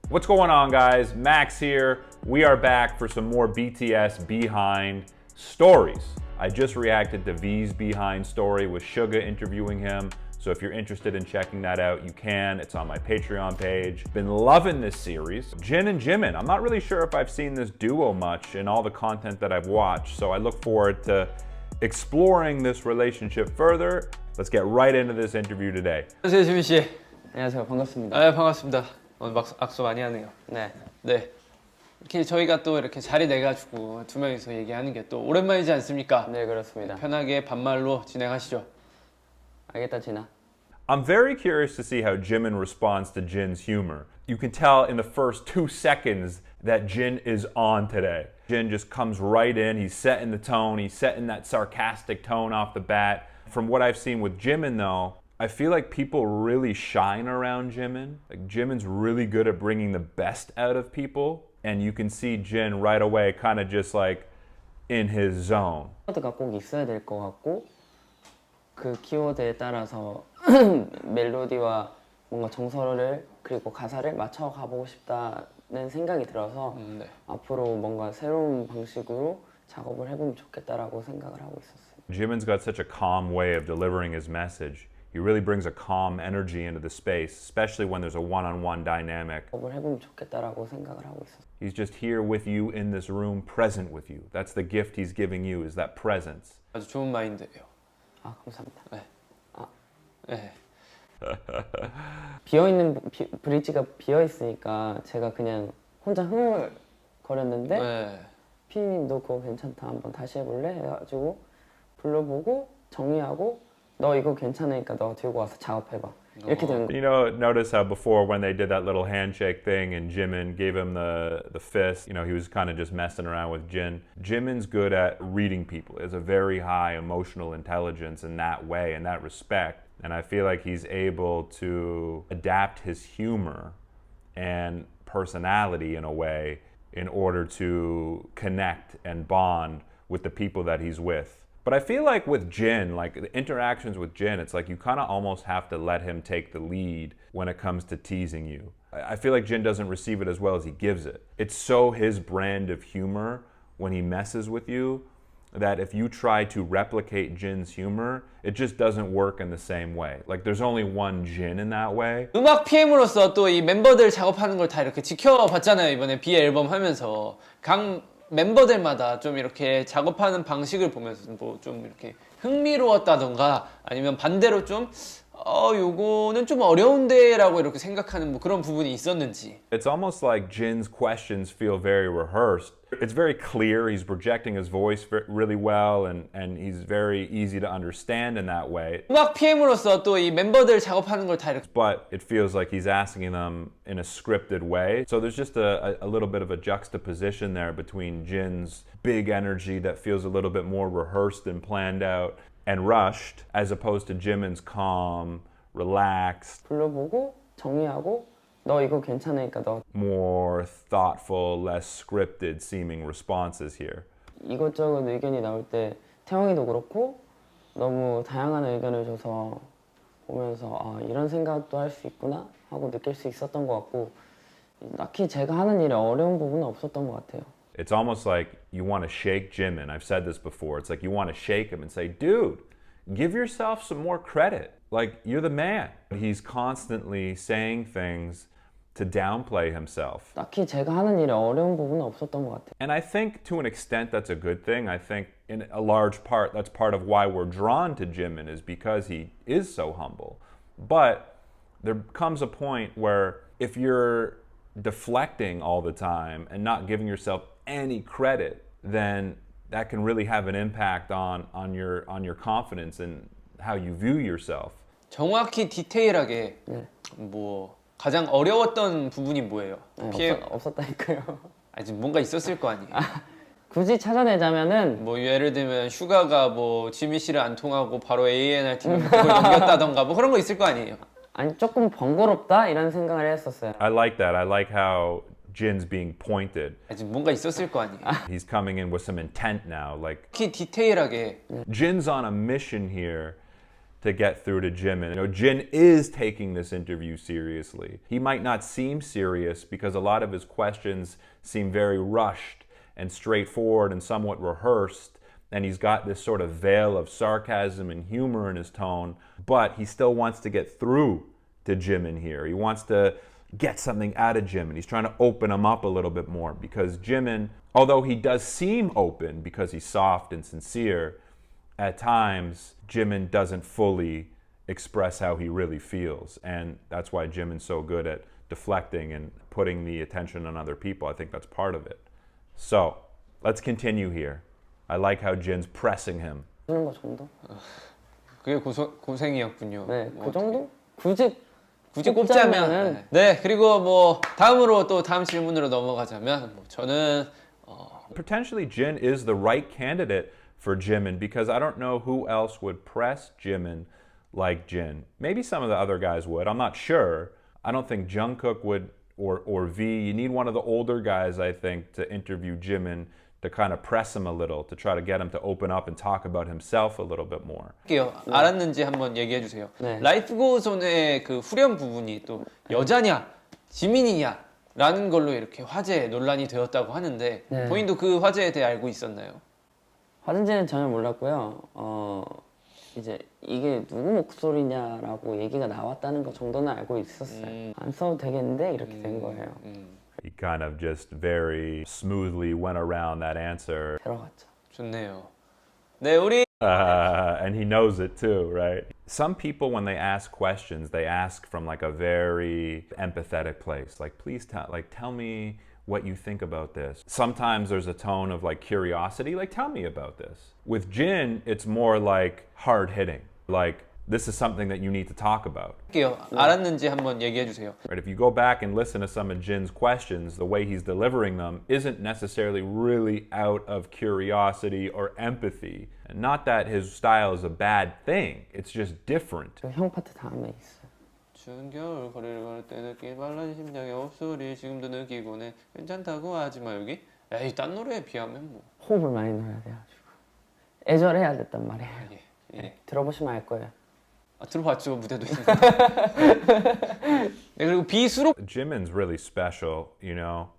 What's going on, guys? Max here. We are back for some more BTS Behind stories. I just reacted to V's Behind story with Suga interviewing him. So if you're interested in checking that out, you can. It's on my Patreon page. Been loving this series. Jin and Jimin. I'm not really sure if I've seen this duo much in all the content that I've watched. So I look forward to exploring this relationship further. Let's get right into this interview today. 안녕하세요, 지민 씨. 안녕하세요. 반갑습니다. 아, 반갑습니다. 오늘 악수 많이 하네요. 네. 네. 이렇게 저희가 또 이렇게 자리 내가지고 두 명이서 얘기하는 게 또 오랜만이지 않습니까? 네, 그렇습니다. 편하게 반말로 진행하시죠. 알겠다, 진아. I'm very curious to see how Jimin responds to Jin's humor. You can tell in the first 2 seconds that Jin is on today. Jin just comes right in, he's setting the tone, he's setting that sarcastic tone off the bat. From what I've seen with Jimin though, I feel like people really shine around Jimin. Like Jimin's really good at bringing the best out of people, and you can see Jin right away kind of just like in his zone. 키워드가 꼭 있어야 될 것 같고 그 키워드에 따라서 멜로디와 뭔가 정서를 그리고 가사를 맞춰 가보고 싶다는 생각이 들어서 네. 앞으로 뭔가 새로운 방식으로 작업을 해보면 좋겠다라고 생각을 하고 있었어요. Jimin's got such a calm way of delivering his message. He really brings a calm energy into the space, especially when there's a one-on-one dynamic. 작업을 해보면 좋겠다라고 생각을 하고 있었어요. He's just here with you in this room, present with you. That's the gift he's giving you, is that presence. 아주 좋은 마인드예요. 아, 감사합니다. 네. 아, 네. 비어있는 브릿지가 비어있으니까 제가 그냥 혼자 흥얼거렸는데 네. 피디님도 그거 괜찮다 한번 다시 해볼래? 해가지고 불러보고 정리하고 너 이거 괜찮으니까 너 들고 와서 작업해봐 이렇게 된 거. You know, notice how before when they did that little handshake thing and Jimin gave him the fist, you know, he was kind of just messing around with Jin. Jimin's good at reading people. He has a very high emotional intelligence in that way, in that respect. And I feel like he's able to adapt his humor and personality in a way in order to connect and bond with the people that he's with. But I feel like with Jin, like the interactions with Jin, it's like you kind of almost have to let him take the lead when it comes to teasing you. I feel like Jin doesn't receive it as well as he gives it. It's so his brand of humor when he messes with you that if you try to replicate Jin's humor, it just doesn't work in the same way. Like there's only one Jin in that way. 음악 PM으로서 또 이 멤버들 작업하는 걸 다 이렇게 지켜봤잖아요. 이번에 B 앨범 하면서 각 멤버들마다 좀 이렇게 작업하는 방식을 보면서 뭐 좀 이렇게 흥미로웠다던가 아니면 반대로 좀 요거는 좀 어려운데 라고 이렇게 생각하는 뭐 그런 부분이 있었는지. It's almost like Jin's questions feel very rehearsed. It's very clear. He's projecting his voice really well and he's very easy to understand in that way. 음악 PM으로서 또 이 멤버들 작업하는 걸 다 이렇게 But it feels like he's asking them in a scripted way. So there's just a little bit of a juxtaposition there between Jin's big energy that feels a little bit more rehearsed and planned out and rushed, as opposed to Jimin's calm, relaxed, 불러보고 정리하고 너 이거 괜찮으니까 너 more thoughtful, less scripted seeming responses here. 이것저것 의견이 나올 때 태영이도 그렇고 너무 다양한 의견을 줘서 보면서 아, 이런 생각도 할 수 있구나 하고 느낄 수 있었던 것 같고 딱히 제가 하는 일에 어려운 부분은 없었던 것 같아요. It's almost like you want to shake Jimin. I've said this before. It's like you want to shake him and say, dude, give yourself some more credit. Like, you're the man. He's constantly saying things to downplay himself. 딱히 제가 하는 일에 어려운 부분은 없었던 것 같아요. And I think to an extent that's a good thing. I think in a large part, that's part of why we're drawn to Jimin is because he is so humble. But there comes a point where if you're deflecting all the time and not giving yourself any credit, then that can really have an impact on your confidence and how you view yourself. 정확히 디테일하게 뭐 가장 어려웠던 부분이 뭐예요? 네, 없었다니까요. 아직 뭔가 있었을 거 아니에요. 굳이 찾아내자면은 뭐 예를 들면 슈가가 뭐 지미 씨를 안 통하고 바로 A&R 팀에 그걸 넘겼다던가 뭐 그런 거 있을 거 아니에요. 아니 조금 번거롭다 이런 생각을 했었어요. I like that. I like how Jin's being pointed. 아직 뭔가 있었을 거 아니에요. He's coming in with some intent now. Like 특히 디테일하게 Jin's on a mission here to get through to Jimin. You know, Jin is taking this interview seriously. He might not seem serious because a lot of his questions seem very rushed and straightforward and somewhat rehearsed, and he's got this sort of veil of sarcasm and humor in his tone, but he still wants to get through to Jimin here. He wants to get something out of Jimin. He's trying to open him up a little bit more because Jimin, although he does seem open because he's soft and sincere, at times Jimin doesn't fully express how he really feels. And that's why Jimin's so good at deflecting and putting the attention on other people. I think that's part of it. So let's continue here. I like how Jin's pressing him. 주는 거 정도? 그게 고생이었군요. 네, 뭐 그 정도? 굳이 굳이 꼽자면 꼽자면은- 네 그리고 뭐 다음으로 또 다음 질문으로 넘어가자면 뭐 저는 Potentially Jin is the right candidate for Jimin because I don't know who else would press Jimin like Jin. Maybe some of the other guys would. I'm not sure. I don't think Jungkook would or V. You need one of the older guys, I think, to interview Jimin to kind of press him a little, to try to get him to open up and talk about himself a little bit more. 할게요. 알았는지 한번 얘기해 주세요. 네. 라이프 고존의 그 후렴 부분이 또 여자냐 지민이냐 라는 걸로 이렇게 화제 논란이 되었다고 하는데 네. 본인도 그 화제에 대해 알고 있었나요? 화든지는 전혀 몰랐고요. 이제 이게 누구 목소리냐라고 얘기가 나왔다는 거 정도는 알고 있었어요. 안 써도 되겠는데 이렇게 된 거예요. He kind of just very smoothly went around that answer. 들어갔죠. 좋네요. 네, 우리 And he knows it too, right? Some people, when they ask questions, they ask from like a very empathetic place. Like, please tell me what you think about this. Sometimes there's a tone of like curiosity, like, tell me about this. With Jin, it's more like hard hitting. Like, this is something that you need to talk about. 할게요. 알았는지 한번 얘기해 주세요. Right? If you go back and listen to some of Jin's questions, the way he's delivering them isn't necessarily really out of curiosity or empathy. And not that his style is a bad thing, it's just different. 그 형 파트 다음에 있어요. 추운 겨울 거리를 걸을 때 느낀 빨라진 심장의 옵소리 지금도 느끼곤 해 괜찮다고 하지마 여기 에이 딴 노래에 비하면 뭐 호흡을 많이 넣어야 돼가지고 애절해야 됐단 말이에요. 예, 예. 들어보시면 알 거예요. 아, 들어봤죠 무대도 있는데 네, 그리고 비수록 Jimin's really special, you know.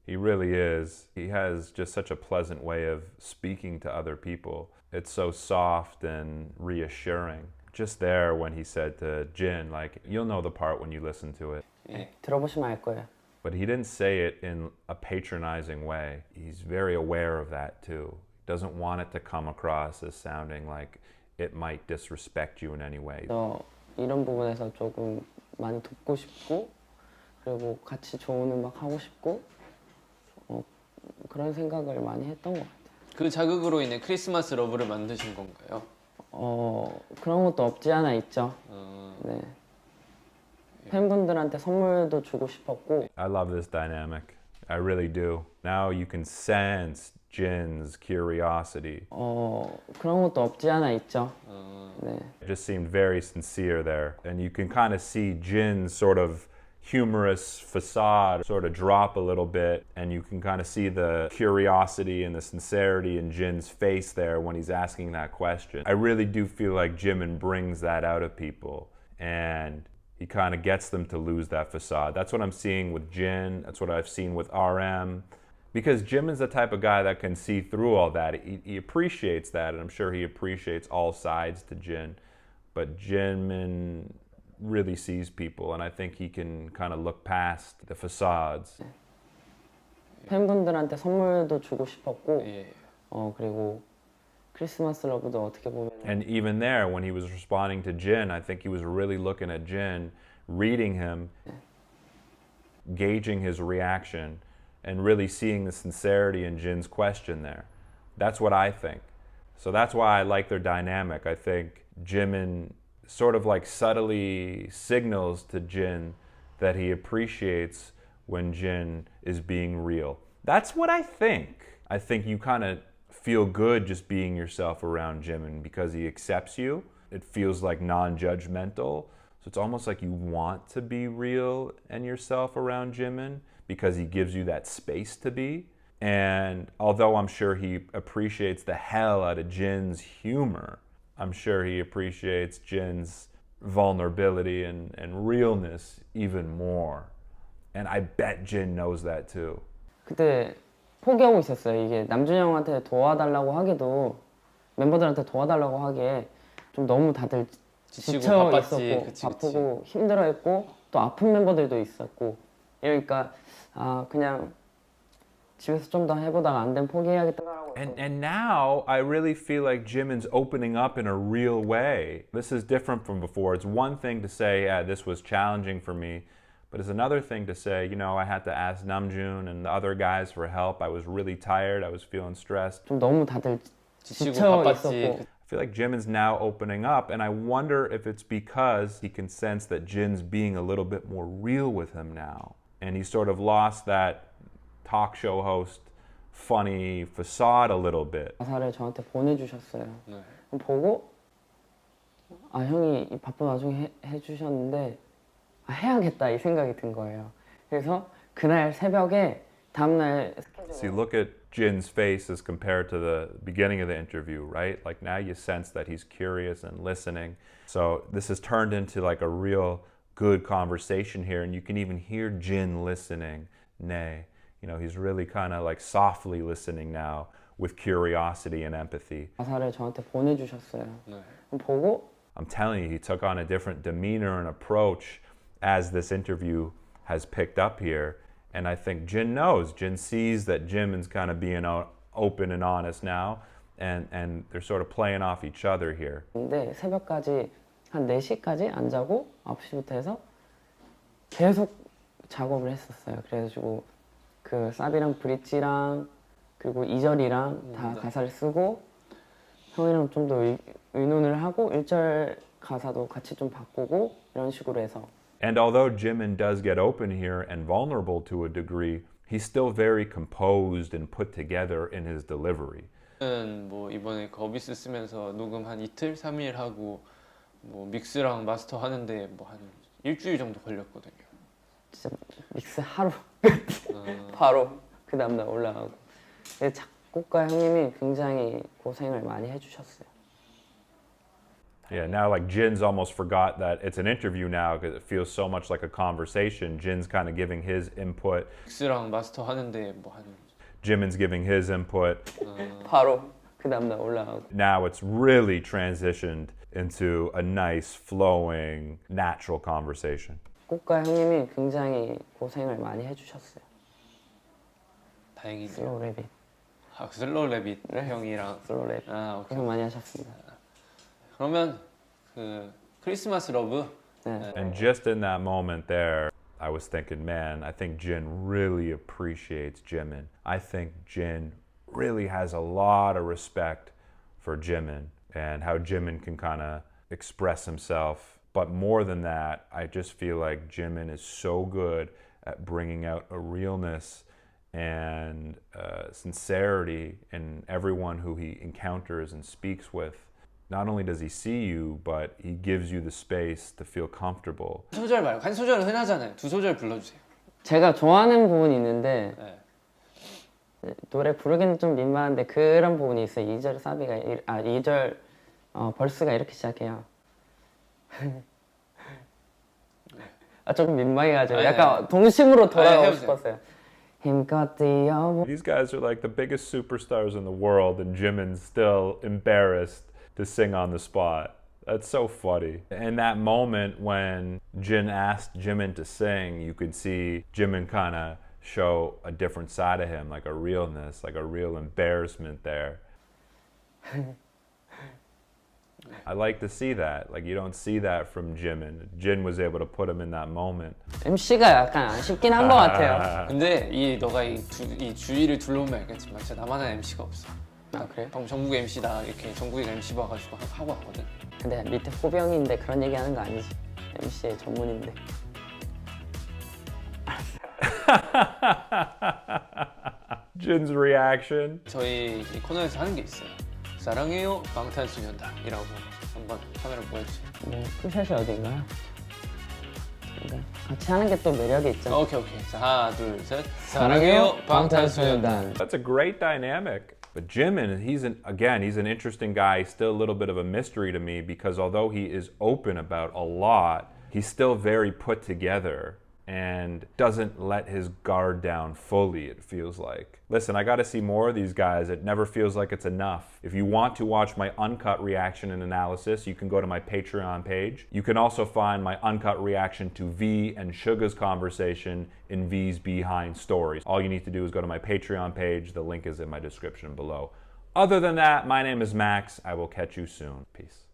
He really is. He has just such a pleasant way of speaking to other people. It's so soft and reassuring. Just there when he said to Jin, like, you'll know the part when you listen to it. 예. 들어보시면 알 거예요. But he didn't say it in a patronizing way. He's very aware of that too. He doesn't want it to come across as sounding like it might disrespect you in any way. 그래서 이런 부분에서 조금 많이 돕고 싶고 그리고 같이 좋은 음악 하고 싶고 그런 생각을 많이 했던 것 같아요. 그 자극으로 인해 크리스마스 러브를 만드신 건가요? 그런 것도 없지 않아 있죠. 네. 팬분들한테 선물도 주고 싶었고 I love this dynamic. I really do. Now you can sense Jin's curiosity. 그런 것도 없지 않아 있죠. 네. It just seemed very sincere there. And you can kind of see Jin's sort of humorous facade sort of drop a little bit. And you can kind of see the curiosity and the sincerity in Jin's face there when he's asking that question. I really do feel like Jimin brings that out of people. And he kind of gets them to lose that facade. That's what I'm seeing with Jin. That's what I've seen with RM. Because Jimin's the type of guy that can see through all that. He appreciates that, and I'm sure he appreciates all sides to Jin. But Jimin really sees people, and I think he can kind of look past the facades. 팬분들한테 선물도 주고 싶었고 예. 그리고 크리스마스 러브도 어떻게 보면 And even there, when he was responding to Jin, I think he was really looking at Jin, reading him, gauging his reaction, and really seeing the sincerity in Jin's question there. That's what I think. So that's why I like their dynamic. I think Jimin sort of like subtly signals to Jin that he appreciates when Jin is being real. That's what I think. I think you kind of feel good just being yourself around Jimin because he accepts you. It feels like non-judgmental. So it's almost like you want to be real and yourself around Jimin because he gives you that space to be. And although I'm sure he appreciates the hell out of Jin's humor, I'm sure he appreciates Jin's vulnerability and realness even more. And I bet Jin knows that too. 그때 포기하고 있었어요. 이게 남준이 형한테 도와달라고 하기도 멤버들한테 도와달라고 하기에 좀 너무 다들 지치고 지쳐 바빴지. 있었고 그치. 바쁘고 힘들어했고 또 아픈 멤버들도 있었고 이러니까 아 그냥 집에서 좀 더 해보다가 안 되면 포기해야겠다라고 And now I really feel like Jimin's opening up in a real way. This is different from before. It's one thing to say, yeah, this was challenging for me. But it's another thing to say, I had to ask Namjoon and the other guys for help. I was really tired. I was feeling stressed. 좀 너무 다들 지치고 지쳐 바빴지. 있었고 I feel like Jimin's now opening up, and I wonder if it's because he can sense that Jin's being a little bit more real with him now. And he sort of lost that talk show host funny facade a little bit. 가사를 저한테 보내주셨어요. 네. 그럼 보고 아 형이 이 바쁜 와중에 해주셨는데 아, 해야겠다 이 생각이 든 거예요. 그래서 그날 새벽에 다음날 See, look at Jin's face as compared to the beginning of the interview, right? Like now you sense that he's curious and listening. So this has turned into like a real good conversation here, and you can even hear Jin listening. Nay, he's really kind of like softly listening now with curiosity and empathy. 가사를 저한테 보내주셨어요. 네. 그럼 보고 I'm telling you, he took on a different demeanor and approach as this interview has picked up here. And I think Jin knows. Jin sees that Jimin's kind of being open and honest now, and they're sort of playing off each other here. 근데 새벽까지 한 4시까지 안 자고 9시부터 해서 계속 작업을 했었어요. 그래가지고 그 사비랑 브릿지랑 그리고 2절이랑 다 네. 가사를 쓰고 형이랑 좀 더 의논을 하고 1절 가사도 같이 좀 바꾸고 이런 식으로 해서 And although Jimin does get open here and vulnerable to a degree, he's still very composed and put together in his delivery. 저는 뭐 이번에 거비스 쓰면서 녹음 한 이틀, 3일 하고 뭐 믹스랑 마스터 하는데 뭐 한 일주일 정도 걸렸거든요. 진짜 믹스 하루 어, 바로 그 다음날 올라가고 근데 작곡가 형님이 굉장히 고생을 많이 해주셨어요. Yeah, now like Jin's almost forgot that it's an interview now because it feels so much like a conversation. Jin's kind of giving his input, 믹스랑 마스터 하는데 뭐 한 Jimin's giving his input. 바로 그 다음날 올라가고 Now it's really transitioned into a nice, flowing, natural conversation. 작곡가 형님이 굉장히 고생을 많이 해주셨어요. 다행이네요. 슬로우 랩이 아, 그 슬로우 래빗 형이랑 슬로우 랩 아, 오케이. 고생 많이 하셨습니다. 그러면 그 크리스마스 러브 네. And just in that moment there, I was thinking, man, I think Jin really appreciates Jimin. I think Jin really has a lot of respect for Jimin and how Jimin can kind of express himself. But more than that, I just feel like Jimin is so good at bringing out a realness and sincerity in everyone who he encounters and speaks with. Not only does he see you, but he gives you the space to feel comfortable. 한 소절 말고 한 소절은 흔하잖아요. 두 소절 불러주세요. 제가 좋아하는 부분이 있는데 네. 노래 부르기는 좀 민망한데 그런 부분이 있어요. 2절 사비가 2절 벌스가 이렇게 시작해요. 조금 민망해가지고 아니, 약간 동심으로 돌아가고 해보세요. 싶었어요. 힘껏 뛰어 These guys are like the biggest superstars in the world, and Jimin's still embarrassed to sing on the spot. That's so funny. In that moment when Jin asked Jimin to sing, you could see Jimin kind of show a different side of him, like a realness, like a real embarrassment there. I like to see that. Like you don't see that from Jimin. Jin was able to put him in that moment. MC가 약간 아쉽긴 한 것 같아요. 근데 너가 이 주위를 둘러보면 알겠지만 진짜 나만한 MC가 없어. 아 그래요? 방금 전국 MC다 이렇게 전국에 MC 봐가지고 하고 왔거든. 근데 밑에 호병인데 그런 얘기 하는 거 아니지. MC의 전문인데. Jin's reaction. 저희 이 코너에서 하는 게 있어요. 사랑해요 방탄소년단이라고 한번 카메라 보여주세요. 뭐 풀샷이 어딘가요? 그러니까 같이 하는 게 또 매력이 있죠. 오케이. 자 하나 둘 셋. 사랑해요 방탄소년단. That's a great dynamic. But Jimin, he's an interesting guy. He's still a little bit of a mystery to me because although he is open about a lot, he's still very put together and doesn't let his guard down fully, it feels like. Listen, I gotta see more of these guys. It never feels like it's enough. If you want to watch my uncut reaction and analysis, you can go to my Patreon page. You can also find my uncut reaction to V and Suga's conversation in V's Behind Stories. All you need to do is go to my Patreon page. The link is in my description below. Other than that, my name is Max. I will catch you soon. Peace.